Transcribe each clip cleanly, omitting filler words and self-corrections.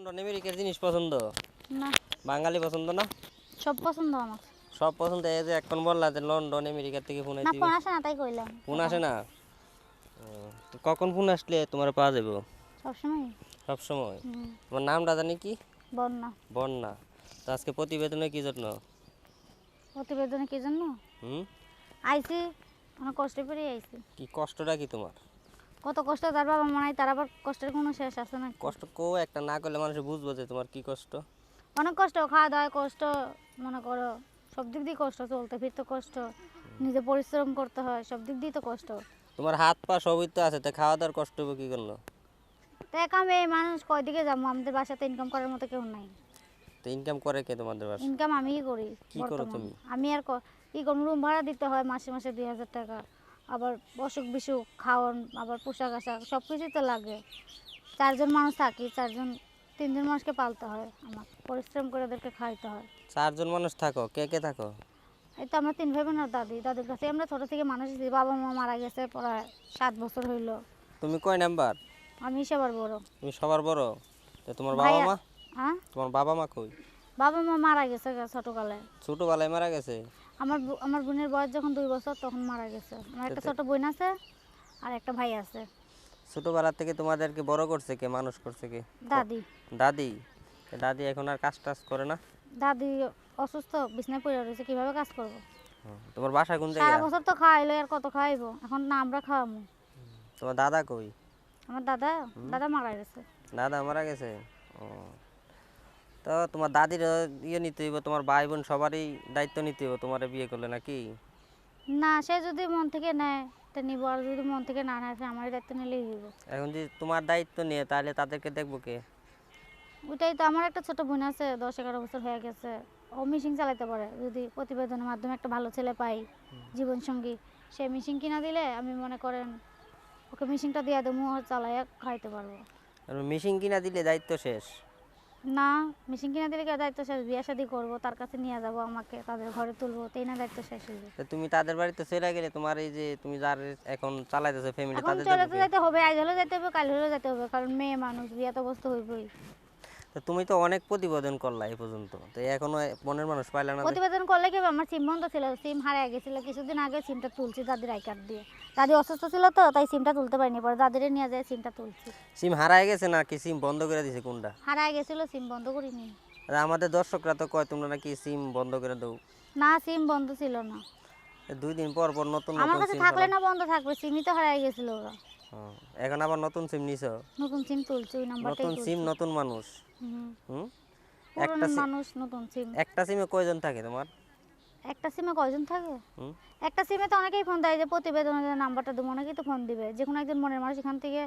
London আমেরিকার জিনিস পছন্দ না, বাঙালি পছন্দ না? সব পছন্দ আমার। সব পছন্দ। এই যে এখন বললা যে লন্ডন আমেরিকা থেকে ফোন না, আইতে ফোন আসে না তাই কইলাম। ফোন আসে না? তো কখন ফোন আসলে তোমার পাওয়া যাবে? সবসময়। সব সময়। হুম। তোমার নামটা জানি কি? বন্যা। বন্যা। তো আজকে প্রতিবেদনে কি জন্য? প্রতিবেদনে কি জন্য হুম, আইছি? অনেক কষ্ট করে আইছি। কি কষ্টটা কি তোমার? কত কষ্ট তার বাবা মা নাই, তার আবার কষ্টের কোনো শেষ আছে না? কষ্ট কো একটা না করলে মানুষ বুঝবো যে তোমার কি কষ্ট। অনেক কষ্ট, খাওয়া দাওয়ায় কষ্ট, মনে করো সব দিক দিয়ে কষ্ট, চলতে ফিরতে কষ্ট, নিজে পরিশ্রম করতে হয়, সব দিক দিয়ে তো কষ্ট। তোমার হাত পা সবই তো আছে, তা খাওয়া দাওয়ার কষ্ট হবে কি করলো? তো একা মেয়ে মানুষ কয়দিকে যাবো? আমাদের বাসাতে ইনকাম করার মতো কেউ নাই। তো ইনকাম করে কে তোমাদের বাসা? ইনকাম আমিই করি কি করো বর্তমান। তুমি? আমি আর কি করবো? রুম ভাড়া দিতে হয় মাসে মাসে 2000 টাকা, আবার অসুখ বিসুখ, খাওয়ান, আবার পোশাক আশাক সব কিছুই তো লাগে। 4 জন মানুষ থাকি, 3 জন মানুষকে পালতে হয়, আমার পরিশ্রম করে ওদেরকে খাইতে হয়। 4 জন মানুষ থাকো, কে কে থাকো? এই তো আমরা 3 ভাই বোন আর দাদির কাছে আমরা ছোট থেকে মানুষ হয়েছি। বাবা মা মারা গেছে প্রায় 7 বছর হইলো। তুমি কয় নাম্বার? আমি সবার বড়। তুমি সবার বড়? তো তোমার বাবা ভাইয়া। মা? হ্যাঁ, তোমার বাবা মা কই? বাবা মা মারা গেছে ছোটকালে। ছোটবেলায় মারা গেছে? আমার বোনের বয়স যখন 2 বছর তখন মারা গেছে। আমার একটা ছোট বোন আছে আর একটা ভাই আছে। ছোটবেলা থেকে তোমাদেরকে বড় করছে কে, মানুষ করছে কে? দাদি। দাদি। তো দাদি এখন আর কাজ টাজ করে না? দাদি অসুস্থ, বিছনায় পড়ে রয়েছে, কিভাবে কাজ করবো? তোমার বাসা কোন সারা জায়গা? বছর তো খাওয়াইলো, আর কত খাওয়াইবো? এখন না আমরা খাওয়াবো। তোমার দাদা কই? আমার দাদা দাদা মারা গেছে। দাদা মারা গেছে? ও, তো তোমার দাদির ইয়ে নিতে হইব, তোমার ভাই বোন সবারই দায়িত্ব নিতে হইব তোমার বিয়ে করলে নাকি? না, সে যদি মন থেকে নেয় তা নিব, আর যদি মন থেকে না নেয় আমার দায়িত্ব নিলেই দিব। এখন যদি তোমার দায়িত্ব নিয়ে তাহলে তাদেরকে দেখবো কে? ওইটাই তো। আমার একটা ছোট বোন আছে, 10-11 বছর হয়ে গেছে। ও মেশিন চালাতে পারে। যদি প্রতিবেদনের মাধ্যমে একটা ভালো ছেলে পাই জীবন সঙ্গী, সে মেশিন কিনা দিলে আমি মনে করেন ওকে মেশিনটা দিয়ে দেবো, ও চালাইয়া খাইতে পারবো। আর মেশিন কিনা দিলে দায়িত্ব শেষ? না, মেশিন কিনা দিলে কি দায়িত্ব শেষ? বিয়ে শাদি করবো, তার কাছে নিয়ে যাবো, আমাকে তাদের ঘরে তুলবো, তাই না দায়িত্ব শেষ হইবে? তো তুমি তাদের বাড়িতে চলে গেলে তোমার এই যে তুমি যার এখন চালাইতেছো ফ্যামিলি, এখন তাদের চলে দেখবো তো কে? যেতে হবে, আজ হলেও যেতে হবে, কাল হলেও যেতে হবে, কারণ মেয়ে মানুষ, বিয়ে তো বসতে হইবই। তো তুমি তো অনেক প্রতিবেদন করলা এই পর্যন্ত, তো এখনো মনের মানুষ পাইলা না যে? প্রতিবেদন করলে কি হবে? আমার সিম বন্ধ ছিল, সিম হারিয়ে গেছিল। কিছুদিন আগে সিমটা তুলছি দাদির আই কার্ড দিয়ে। দাদি অসুস্থ ছিল তো, তাই সিমটা তুলতে পারিনি, পরে দাদিরে নিয়ে যায় সিমটা তুলছি। সিম হারায় গেছে নাকি সিম বন্ধ করে দিছে কোনটা? হারায় গেছিল, সিম বন্ধ করিনি। আর আমাদের দর্শকরা তো কয় তোমরা নাকি সিম বন্ধ করে দাও। না, সিম বন্ধ ছিল না। 2 দিন পর পর নতুন আমার নতুন কাছে সিম থাকলে ফেলাও। না বন্ধ থাকবে? সিমই তো হারায় গেছিল ওরা। এখন আবার নতুন সিম নিছো? নতুন সিম তুলছি, ওই নাম্বারটাই নতুন সিম তুলছি। নতুন মানুষ। হুম। হুম। একটা পুরনো মানুষ, নতুন সিম। একটা সিমে কয়জন থাকে তোমার? একটা সিমে কয়জন থাকে? হুম। একটা সিমে তো অনেকেই ফোন দেয়, যে প্রতিবেদনের নাম্বারটা দেবো, অনেকেই তো ফোন দিবে। যে কোনো একজন মনের মানুষ এখান থেকে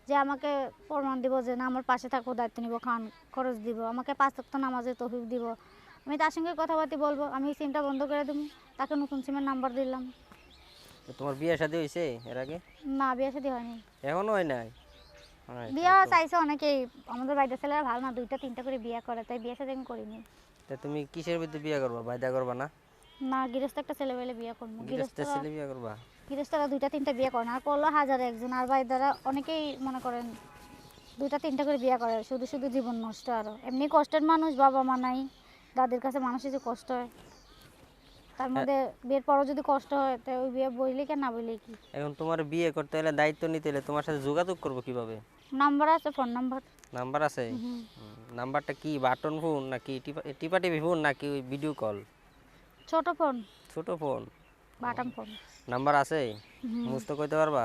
যে আমাকে প্রমাণ দিব যে না আমার পাশে থাকো, দায়িত্ব নিব, খান খরচ দিব, আমাকে 5 ওয়াক্ত নামাজের তৌফিক দিব, আমি তার সঙ্গে কথাবার্তা বলবো। আমি সিমটা বন্ধ করে দেবো, তাকে নতুন সিমের নাম্বার দিলাম। তো তোমার বিয়ে শাদী হয়েছে এর আগে? না, বিয়ে শাদী হয়নি। এখনো হয় নাই? বিয়ে চাইছে অনেকেই, আমাদের বাড়িতে ছেলেরা ভালো না, 2টা 3টা করে বিয়ে করে, তাই বিয়ে শাদী আমি করিনি। তা তুমি কিসের ভিতরে বিয়ে করবা, বায়দা করবা না? না, গৃহস্থ একটা ছেলে পেলে বিয়ে করবো। গৃহস্থের ছেলে বিয়ে করবা? গৃহস্থরা 2টা 3টা বিয়ে করে না, আর করলো হাজারে একজন। আর ভাই দ্বারা অনেকেই মনে করেন 2টা 3টা করে বিয়ে করে, শুধু শুধু জীবন নষ্ট। আরও এমনি কষ্টের মানুষ, বাবা মা নাই, দাদির কাছে মানুষের যে কষ্ট হয়, তার মধ্যে বিয়ের পরও যদি কষ্ট হয়, তো ওই বিয়ে বইলে কি না বইলে কি? এখন তোমার বিয়ে করতে হলে দায়িত্ব নিতে হলে তোমার সাথে যোগাযোগ করবো কিভাবে? নাম্বার আছে, ফোন নাম্বার। নাম্বার আছে? নাম্বারটা কি বাটন ফোন নাকি টিপা টিপি ফোন নাকি ভিডিও কল? ছোট ফোন, ছোট ফোন। বাটাম ফোন। নাম্বার আছে? মুখস্থ কইতে পারবা?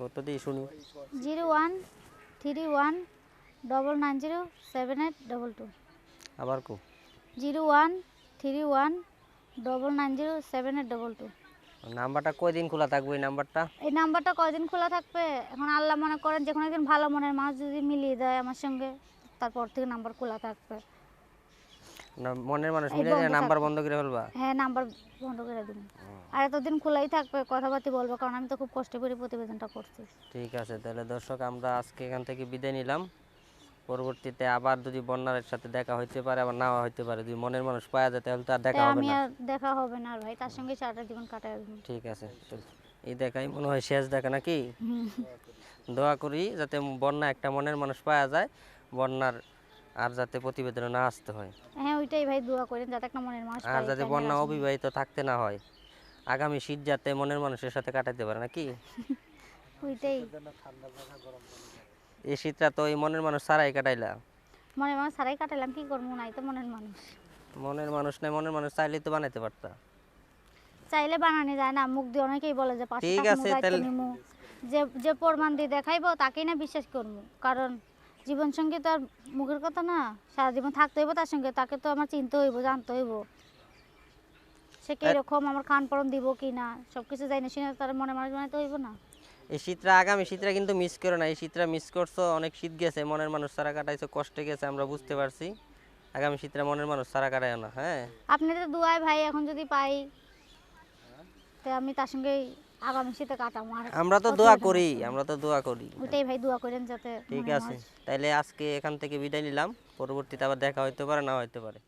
কত দিই শুনি। 0131990782। আবার কো। 0131990782। নাম্বারটা কয়দিন খোলা থাকবে এই নাম্বারটা? এই নাম্বারটা কয়দিন খোলা থাকবে? এখন আল্লাহ মনে করেন যে কোনো একজন ভালো মনের মানুষ যদি মিলিয়ে দেয় আমার সঙ্গে, তারপর থেকে নাম্বার খোলা থাকবে। না মনের মানুষ এই মিলে বন্ধ নাম্বার থাকবে। বন্ধ করে ফেলবা? হ্যাঁ, নাম্বার বন্ধ করে দিন। আর এতদিন খোলাই থাকবে, কথাবার্তা বলবো, কারণ আমি তো খুব কষ্ট করে প্রতিবেদনটা করছি। ঠিক আছে, তাহলে দর্শক আমরা আজকে এখান থেকে বিদায় নিলাম। পরবর্তীতে আবার যদি বন্যার সাথে দেখা হইতে পারে, আবার নাও হইতে পারে, যদি মনের মানুষ পাওয়া যায় তাহলে তো আর দেখা তাই হবে আমি না। আর দেখা হবে না আর ভাই, তার সঙ্গে সারাটা জীবন কাটাই দেবো। ঠিক আছে, তো এই দেখাই মনে হয় শেষ দেখা নাকি? দোয়া করি যাতে বন্যা একটা মনের মানুষ পাওয়া যায়, বন্যার আর যাতে প্রতিবেদনে না আসতে হয়, হ্যাঁ ওইটাই ভাই দোয়া করেন যাতে একটা মনের মানুষ আর পাই যাতে এখানে বন্যা রাজশাহী। অবিবাহিত থাকতে না হয়, আগামী শীত যাতে মনের মানুষের সাথে কাটাতে পারে নাকি। ওইটাই এই শীতটা তো এই মনের মানুষ ছাড়াই কাটাইলা। মনের মানুষ সারাই কাটালাম, কি করবো, নাই তো মনের মানুষ। মনের মানুষ নাই, মনের মানুষ চাইলেই তো বানাইতে পারতা। চাইলে বানানো যায় না, মুখ দিয়ে অনেকেই বলে যে পাশে ঠিক থাকমু, আছে, দায়িত্ব তাহলে নিমু, যে যে প্রমাণ দিয়ে দেখাইবো তাকেই না বিশ্বাস করবো। কারণ জীবন সঙ্গী তো আর মুখের কথা না, সারা জীবন থাকতে হইব তার সঙ্গে, তাকে তো আমার চিনতে হইব, জানতে হইব সে কিরকম, আমার খান পরন দিব কি না, সব কিছু যাই না শুনে তার মনে মানুষ বানাইতে হইব না। এই শীতটা, আগামী শীতটা কিন্তু মিস করো না। এই শীতটা মিস করছো, অনেক শীত গেছে, মনের মানুষ ছাড়া কাটাইছো, কষ্টে গেছে, আমরা বুঝতে পারছি। আগামী শীতটা মনের মানুষ ছাড়া কাটাইও না, হ্যাঁ। আপনাদের দুয়ায় ভাই এখন যদি পাই তো আমি তার সঙ্গে আগামী শীতে কাটাবো। আর আমরা তো অসুবিধা দোয়া নাই। করি, আমরা তো দোয়া করি। ওইটাই ভাই দোয়া করেন যাতে ঠিক মনের আছে, মানুষ। তাইলে আজকে এখান থেকে বিদায় নিলাম, পরবর্তীতে আবার দেখা হইতে পারে, না হইতে পারে।